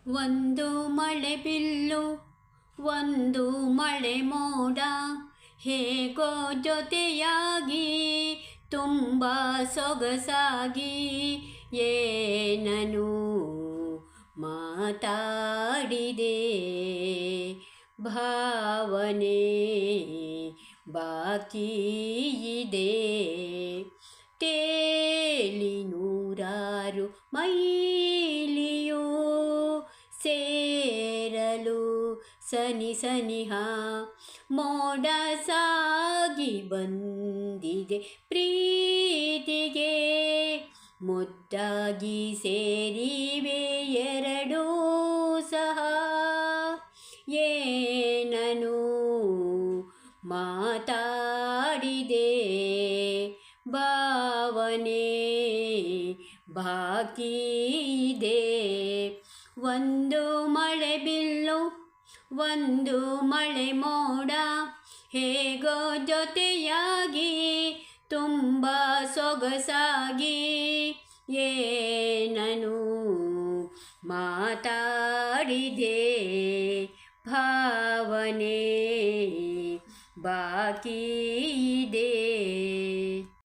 ಒಂದು ಮಳೆ ಬಿಲ್ಲು ಒಂದು ಮಳೆ ಮೋಡ ಹೇಗೋ ಜೊತೆಯಾಗಿ ತುಂಬ ಸೊಗಸಾಗಿ ಏನನು ಮಾತಾಡಿದೆ ಭಾವನೆ ಬಾಕಿ ಇದೆ ತೇಲಿ ನೂರಾರು ಮೈಲಿಯೋ ಸೇರಲು ಸನಿ ಸನಿಹ ಮೋಡ ಸಾಗಿ ಬಂದಿದೆ ಪ್ರೀತಿಗೆ ಮುದ್ದಾಗಿ ಸೇರಿವೆ ಎರಡೂ ಸಹ ಏನನು ಮಾತಾಡಿದೆ ಭಾವನೆ ಬಾಕಿ ಇದೆ ಒಂದು ಮಳೆ ಬಿಲ್ಲು ಒಂದು ಮಳೆ ಮೋಡ ಹೇಗೋ ಜೊತೆಯಾಗಿ ತುಂಬ ಸೊಗಸಾಗಿ ಏನನು ಮಾತಾಡಿದೆ ಭಾವನೆ ಬಾಕಿ